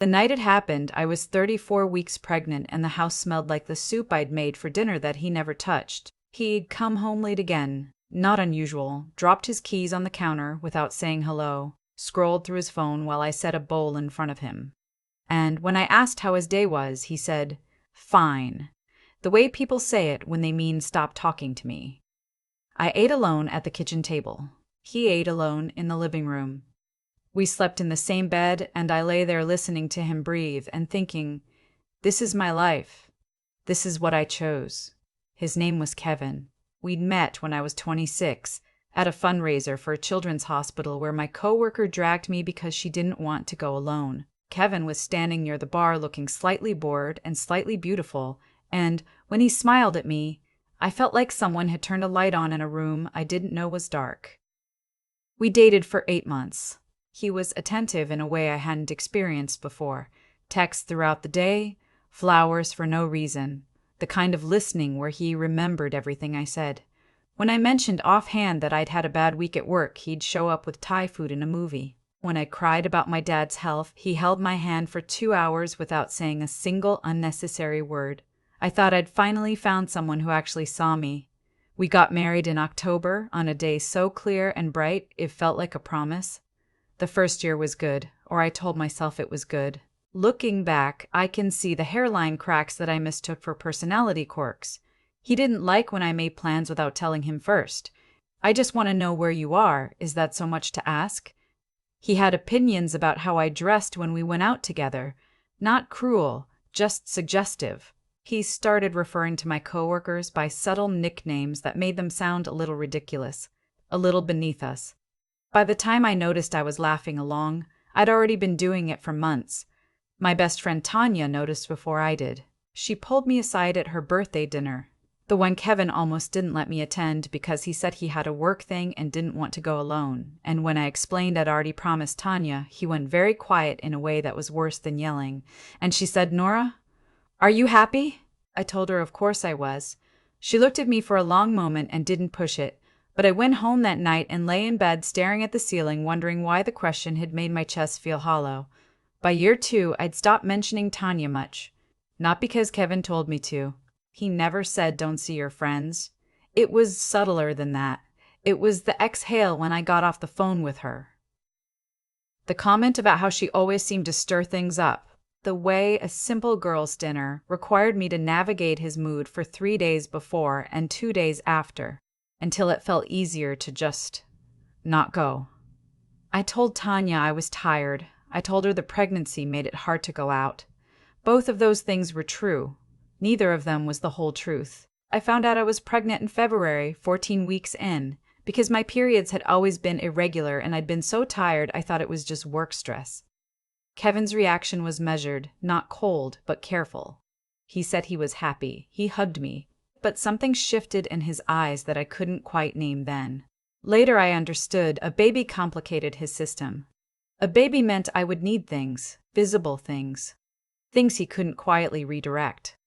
The night it happened, I was 34 weeks pregnant and the house smelled like the soup I'd made for dinner that he never touched. He'd come home late again, not unusual, dropped his keys on the counter without saying hello, scrolled through his phone while I set a bowl in front of him. And when I asked how his day was, he said, "Fine." The way people say it when they mean stop talking to me. I ate alone at the kitchen table. He ate alone in the living room. We slept in the same bed, and I lay there listening to him breathe and thinking, this is my life. This is what I chose. His name was Kevin. We'd met when I was 26 at a fundraiser for a children's hospital where my coworker dragged me because she didn't want to go alone. Kevin was standing near the bar looking slightly bored and slightly beautiful, and when he smiled at me, I felt like someone had turned a light on in a room I didn't know was dark. We dated for 8 months. He was attentive in a way I hadn't experienced before. Texts throughout the day, flowers for no reason, the kind of listening where he remembered everything I said. When I mentioned offhand that I'd had a bad week at work, he'd show up with Thai food and a movie. When I cried about my dad's health, he held my hand for 2 hours without saying a single unnecessary word. I thought I'd finally found someone who actually saw me. We got married in October on a day so clear and bright it felt like a promise. The first year was good, or I told myself it was good. Looking back, I can see the hairline cracks that I mistook for personality quirks. He didn't like when I made plans without telling him first. "I just want to know where you are. Is that so much to ask?" He had opinions about how I dressed when we went out together. Not cruel, just suggestive. He started referring to my coworkers by subtle nicknames that made them sound a little ridiculous, a little beneath us. By the time I noticed I was laughing along, I'd already been doing it for months. My best friend Tanya noticed before I did. She pulled me aside at her birthday dinner, the one Kevin almost didn't let me attend because he said he had a work thing and didn't want to go alone. And when I explained I'd already promised Tanya, he went very quiet in a way that was worse than yelling. And she said, "Nora, are you happy?" I told her of course I was. She looked at me for a long moment and didn't push it. But I went home that night and lay in bed staring at the ceiling, wondering why the question had made my chest feel hollow. By year 2, I'd stopped mentioning Tanya much. Not because Kevin told me to. He never said don't see your friends. It was subtler than that. It was the exhale when I got off the phone with her. The comment about how she always seemed to stir things up. The way a simple girls' dinner required me to navigate his mood for 3 days before and 2 days after, until it felt easier to just not go. I told Tanya I was tired. I told her the pregnancy made it hard to go out. Both of those things were true. Neither of them was the whole truth. I found out I was pregnant in February, 14 weeks in, because my periods had always been irregular and I'd been so tired I thought it was just work stress. Kevin's reaction was measured, not cold, but careful. He said he was happy. He hugged me. But something shifted in his eyes that I couldn't quite name then. Later I understood a baby complicated his system. A baby meant I would need things, visible things, things he couldn't quietly redirect.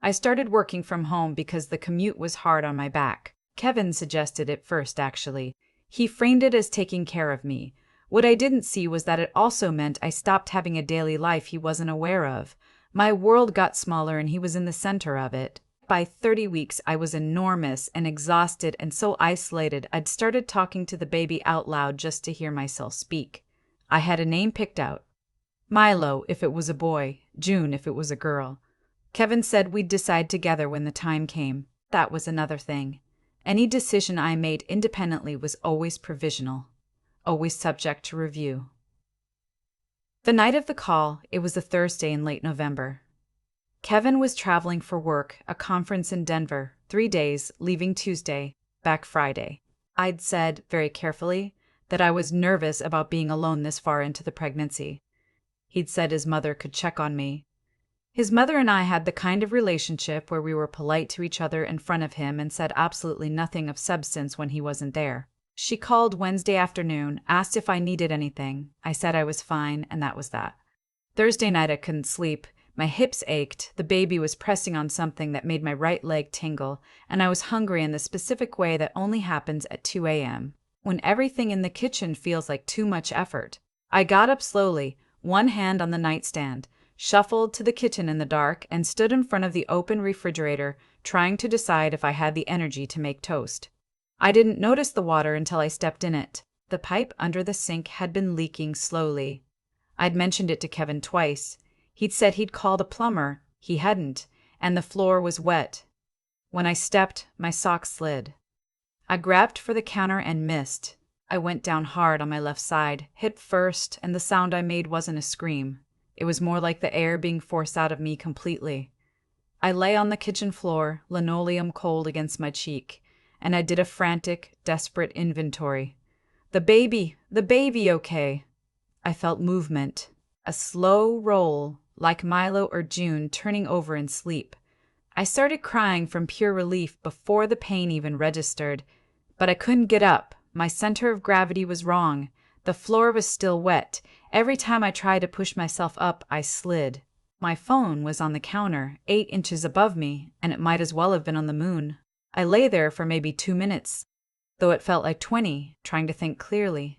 I started working from home because the commute was hard on my back. Kevin suggested it first, actually. He framed it as taking care of me. What I didn't see was that it also meant I stopped having a daily life he wasn't aware of. My world got smaller and he was in the center of it. By 30 weeks, I was enormous and exhausted and so isolated I'd started talking to the baby out loud just to hear myself speak. I had a name picked out. Milo if it was a boy, June if it was a girl. Kevin said we'd decide together when the time came. That was another thing. Any decision I made independently was always provisional, always subject to review. The night of the call, it was a Thursday in late November. Kevin was traveling for work, a conference in Denver, 3 days, leaving Tuesday, back Friday. I'd said, very carefully, that I was nervous about being alone this far into the pregnancy. He'd said his mother could check on me. His mother and I had the kind of relationship where we were polite to each other in front of him and said absolutely nothing of substance when he wasn't there. She called Wednesday afternoon, asked if I needed anything. I said I was fine, and that was that. Thursday night I couldn't sleep. My hips ached, the baby was pressing on something that made my right leg tingle, and I was hungry in the specific way that only happens at 2 a.m., when everything in the kitchen feels like too much effort. I got up slowly, one hand on the nightstand, shuffled to the kitchen in the dark, and stood in front of the open refrigerator, trying to decide if I had the energy to make toast. I didn't notice the water until I stepped in it. The pipe under the sink had been leaking slowly. I'd mentioned it to Kevin twice. He'd said he'd called a plumber. He hadn't, and the floor was wet. When I stepped, my socks slid. I grabbed for the counter and missed. I went down hard on my left side, hit first, and the sound I made wasn't a scream. It was more like the air being forced out of me completely. I lay on the kitchen floor, linoleum cold against my cheek, and I did a frantic, desperate inventory. The baby, okay. I felt movement, a slow roll, like Milo or June turning over in sleep. I started crying from pure relief before the pain even registered, but I couldn't get up. My center of gravity was wrong. The floor was still wet. Every time I tried to push myself up, I slid. My phone was on the counter, 8 inches above me, and it might as well have been on the moon. I lay there for maybe 2 minutes, though it felt like 20, trying to think clearly.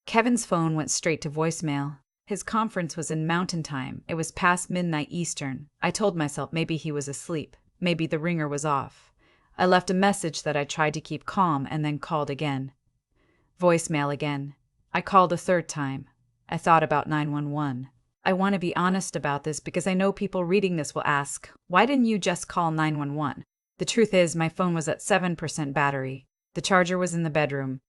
Kevin's phone went straight to voicemail. His conference was in Mountain Time. It was past midnight Eastern. I told myself maybe he was asleep. Maybe the ringer was off. I left a message that I tried to keep calm and then called again. Voicemail again. I called a third time. I thought about 911. I want to be honest about this because I know people reading this will ask, why didn't you just call 911? The truth is, my phone was at 7% battery. The charger was in the bedroom.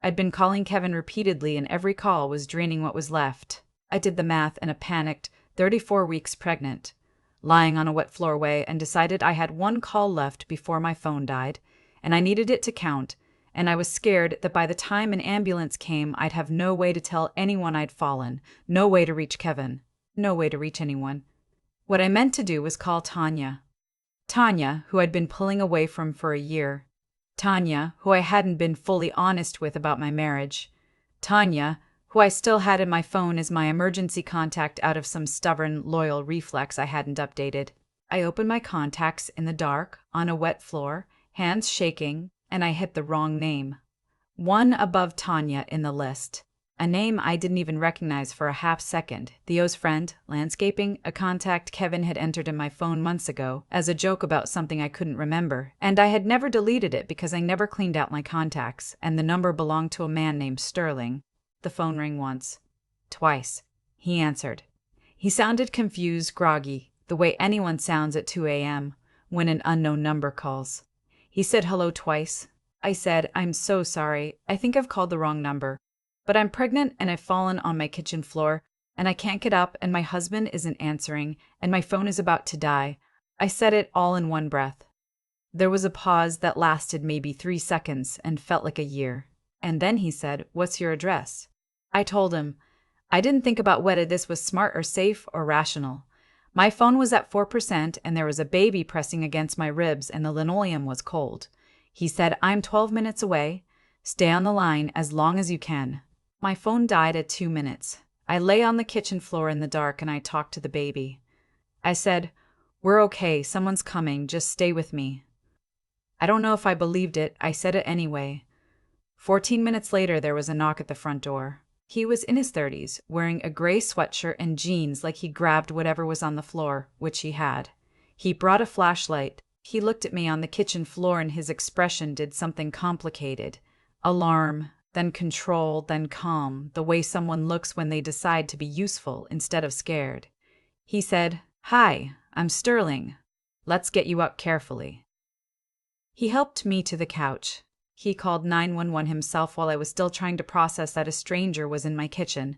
I'd been calling Kevin repeatedly and every call was draining what was left. I did the math in a panicked 34 weeks pregnant, lying on a wet floorway, and decided I had one call left before my phone died, and I needed it to count, and I was scared that by the time an ambulance came, I'd have no way to tell anyone I'd fallen, no way to reach Kevin, no way to reach anyone. What I meant to do was call Tanya. Tanya, who I'd been pulling away from for a year. Tanya, who I hadn't been fully honest with about my marriage. Tanya, who I still had in my phone as my emergency contact out of some stubborn, loyal reflex I hadn't updated. I opened my contacts in the dark, on a wet floor, hands shaking, and I hit the wrong name. One above Tanya in the list. A name I didn't even recognize for a half second. Theo's friend, landscaping, a contact Kevin had entered in my phone months ago as a joke about something I couldn't remember, and I had never deleted it because I never cleaned out my contacts, and the number belonged to a man named Sterling. The phone rang once. Twice. He answered. He sounded confused, groggy, the way anyone sounds at 2 a.m. when an unknown number calls. He said hello twice. I said, I'm so sorry. I think I've called the wrong number. But I'm pregnant and I've fallen on my kitchen floor, and I can't get up, and my husband isn't answering, and my phone is about to die. I said it all in one breath. There was a pause that lasted maybe 3 seconds and felt like a year. And then he said, what's your address? I told him. I didn't think about whether this was smart or safe or rational. My phone was at 4% and there was a baby pressing against my ribs and the linoleum was cold. He said, I'm 12 minutes away. Stay on the line as long as you can. My phone died at 2 minutes. I lay on the kitchen floor in the dark and I talked to the baby. I said, we're okay, someone's coming, just stay with me. I don't know if I believed it, I said it anyway. 14 minutes later, there was a knock at the front door. He was in his 30s, wearing a gray sweatshirt and jeans like he grabbed whatever was on the floor, which he had. He brought a flashlight. He looked at me on the kitchen floor and his expression did something complicated. Alarm, then control, then calm, the way someone looks when they decide to be useful instead of scared. He said, Hi, I'm Sterling. Let's get you up carefully. He helped me to the couch. He called 911 himself while I was still trying to process that a stranger was in my kitchen.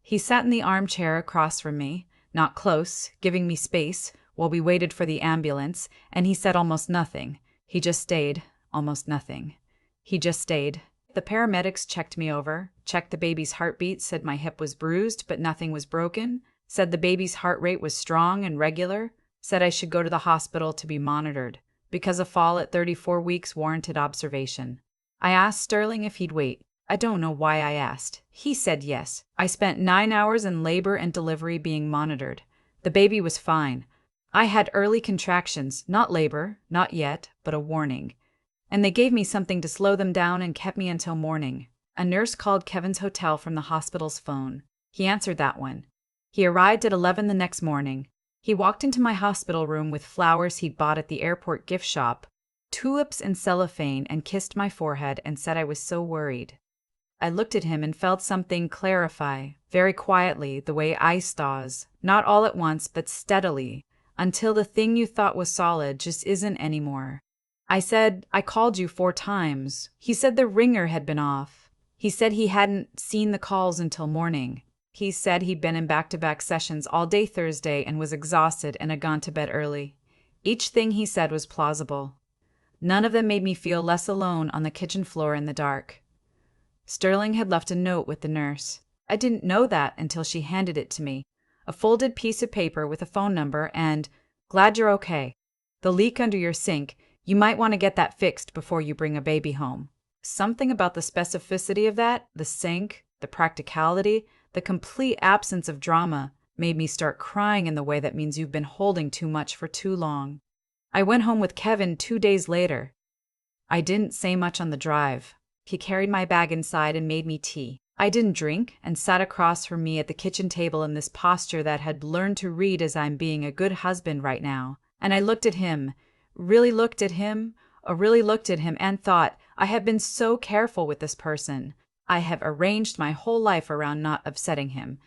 He sat in the armchair across from me, not close, giving me space, while we waited for the ambulance, and he said almost nothing. He just stayed, almost nothing. He just stayed. The paramedics checked me over, checked the baby's heartbeat, said my hip was bruised but nothing was broken, said the baby's heart rate was strong and regular, said I should go to the hospital to be monitored, because a fall at 34 weeks warranted observation. I asked Sterling if he'd wait. I don't know why I asked. He said yes. I spent 9 hours in labor and delivery being monitored. The baby was fine. I had early contractions, not labor, not yet, but a warning. And they gave me something to slow them down and kept me until morning. A nurse called Kevin's hotel from the hospital's phone. He answered that one. He arrived at 11 the next morning. He walked into my hospital room with flowers he'd bought at the airport gift shop, tulips and cellophane, and kissed my forehead and said I was so worried. I looked at him and felt something clarify, very quietly, the way ice thaws, not all at once, but steadily, until the thing you thought was solid just isn't anymore. I said, I called you 4 times. He said the ringer had been off. He said he hadn't seen the calls until morning. He said he'd been in back-to-back sessions all day Thursday and was exhausted and had gone to bed early. Each thing he said was plausible. None of them made me feel less alone on the kitchen floor in the dark. Sterling had left a note with the nurse. I didn't know that until she handed it to me. A folded piece of paper with a phone number and, "Glad you're okay. The leak under your sink, you might want to get that fixed before you bring a baby home." Something about the specificity of that, the sink, the practicality, the complete absence of drama, made me start crying in the way that means you've been holding too much for too long. I went home with Kevin 2 days later. I didn't say much on the drive. He carried my bag inside and made me tea. I didn't drink and sat across from me at the kitchen table in this posture that had learned to read as I'm being a good husband right now. And I looked at him, really looked at him and thought, I have been so careful with this person. I have arranged my whole life around not upsetting him.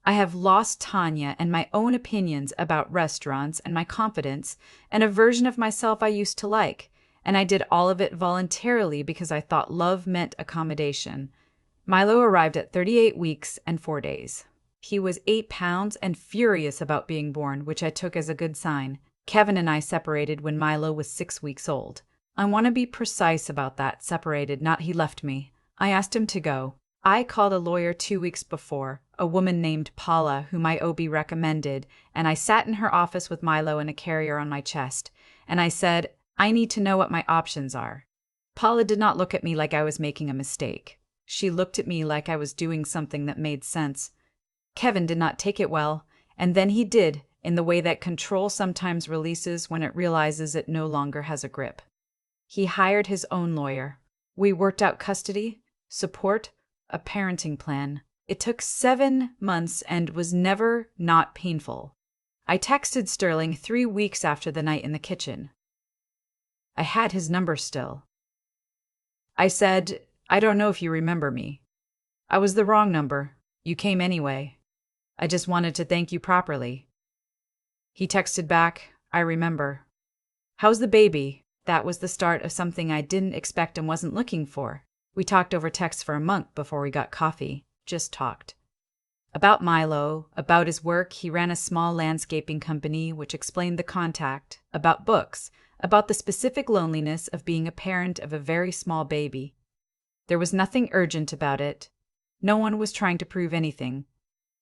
I have lost Tanya and my own opinions about restaurants and my confidence and a version of myself I used to like. And I did all of it voluntarily because I thought love meant accommodation. Milo arrived at 38 weeks and 4 days. He was 8 pounds and furious about being born, which I took as a good sign. Kevin and I separated when Milo was 6 weeks old. I want to be precise about that, separated, not he left me. I asked him to go. I called a lawyer 2 weeks before, a woman named Paula, who my OB recommended, and I sat in her office with Milo and a carrier on my chest, and I said, I need to know what my options are. Paula did not look at me like I was making a mistake. She looked at me like I was doing something that made sense. Kevin did not take it well, and then he did, in the way that control sometimes releases when it realizes it no longer has a grip. He hired his own lawyer. We worked out custody, support, a parenting plan. It took 7 months and was never not painful. I texted Sterling 3 weeks after the night in the kitchen. I had his number still. I said, I don't know if you remember me. I was the wrong number. You came anyway. I just wanted to thank you properly. He texted back, I remember. How's the baby? That was the start of something I didn't expect and wasn't looking for. We talked over text for a month before we got coffee. Just talked. About Milo, about his work. He ran a small landscaping company, which explained the contact. About books. About the specific loneliness of being a parent of a very small baby. There was nothing urgent about it. No one was trying to prove anything.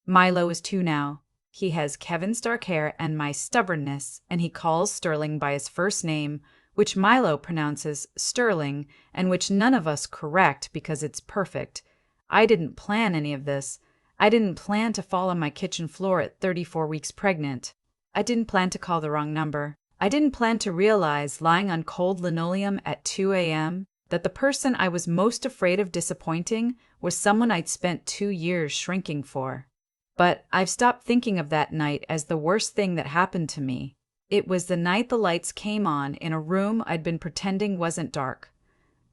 Milo is 2 now. He has Kevin's dark hair and my stubbornness, and he calls Sterling by his first name, which Milo pronounces Sterling, and which none of us correct because it's perfect. I didn't plan any of this. I didn't plan to fall on my kitchen floor at 34 weeks pregnant. I didn't plan to call the wrong number. I didn't plan to realize, lying on cold linoleum at 2 a.m., that the person I was most afraid of disappointing was someone I'd spent 2 years shrinking for. But I've stopped thinking of that night as the worst thing that happened to me. It was the night the lights came on in a room I'd been pretending wasn't dark.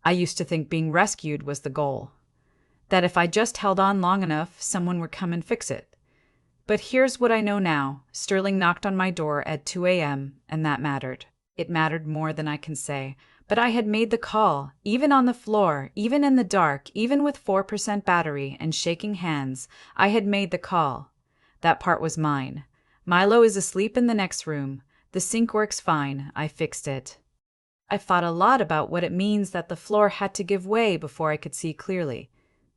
I used to think being rescued was the goal. That if I just held on long enough, someone would come and fix it. But here's what I know now. Sterling knocked on my door at 2 a.m., and that mattered. It mattered more than I can say. But I had made the call, even on the floor, even in the dark, even with 4% battery and shaking hands. I had made the call. That part was mine. Milo is asleep in the next room. The sink works fine. I fixed it. I thought a lot about what it means that the floor had to give way before I could see clearly.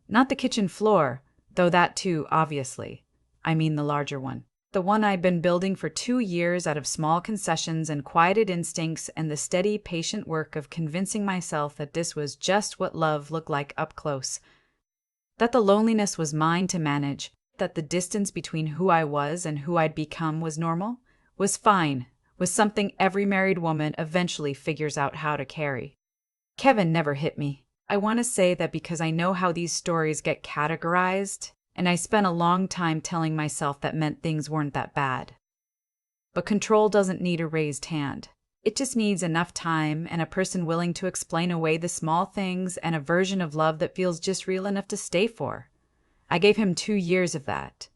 Not the kitchen floor, though that too, obviously. I mean the larger one. The one I'd been building for 2 years out of small concessions and quieted instincts and the steady, patient work of convincing myself that this was just what love looked like up close. That the loneliness was mine to manage, that the distance between who I was and who I'd become was normal, was fine, was something every married woman eventually figures out how to carry. Kevin never hit me. I want to say that because I know how these stories get categorized and I spent a long time telling myself that meant things weren't that bad. But control doesn't need a raised hand. It just needs enough time and a person willing to explain away the small things and a version of love that feels just real enough to stay for. I gave him 2 years of that.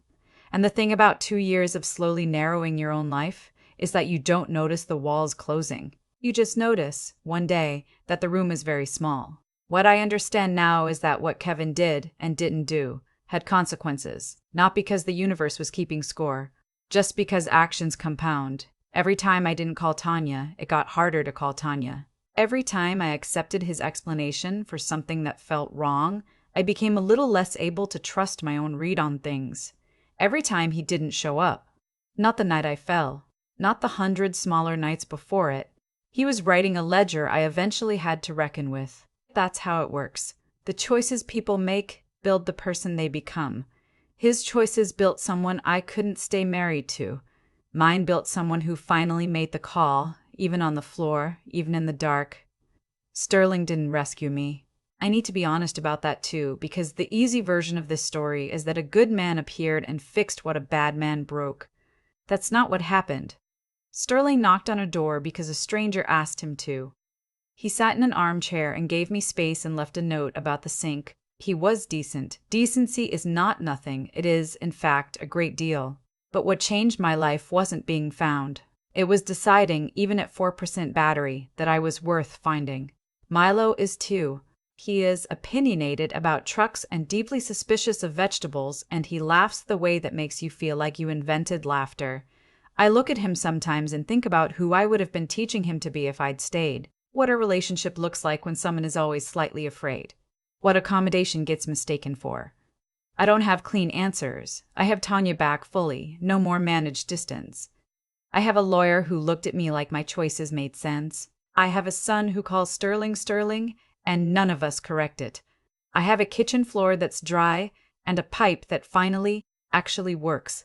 And the thing about 2 years of slowly narrowing your own life is that you don't notice the walls closing. You just notice, one day, that the room is very small. What I understand now is that what Kevin did and didn't do had consequences, not because the universe was keeping score, just because actions compound. Every time I didn't call Tanya, it got harder to call Tanya. Every time I accepted his explanation for something that felt wrong, I became a little less able to trust my own read on things. Every time he didn't show up. Not the night I fell. Not the 100 smaller nights before it. He was writing a ledger I eventually had to reckon with. That's how it works. The choices people make build the person they become. His choices built someone I couldn't stay married to. Mine built someone who finally made the call, even on the floor, even in the dark. Sterling didn't rescue me. I need to be honest about that too, because the easy version of this story is that a good man appeared and fixed what a bad man broke. That's not what happened. Sterling knocked on a door because a stranger asked him to. He sat in an armchair and gave me space and left a note about the sink. He was decent. Decency is not nothing. It is, in fact, a great deal. But what changed my life wasn't being found. It was deciding, even at 4% battery, that I was worth finding. Milo is too. He is opinionated about trucks and deeply suspicious of vegetables, and he laughs the way that makes you feel like you invented laughter. I look at him sometimes and think about who I would have been teaching him to be if I'd stayed. What a relationship looks like when someone is always slightly afraid. What accommodation gets mistaken for. I don't have clean answers. I have Tanya back fully, no more managed distance. I have a lawyer who looked at me like my choices made sense. I have a son who calls Sterling Sterling, and none of us correct it. I have a kitchen floor that's dry, and a pipe that finally actually works.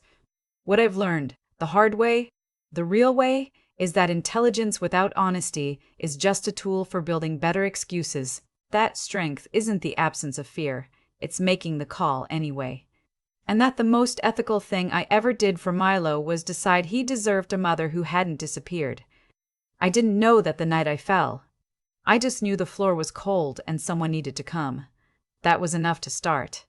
What I've learned, the hard way, the real way, is that intelligence without honesty is just a tool for building better excuses. That strength isn't the absence of fear. It's making the call anyway. And that the most ethical thing I ever did for Milo was decide he deserved a mother who hadn't disappeared. I didn't know that the night I fell. I just knew the floor was cold and someone needed to come. That was enough to start.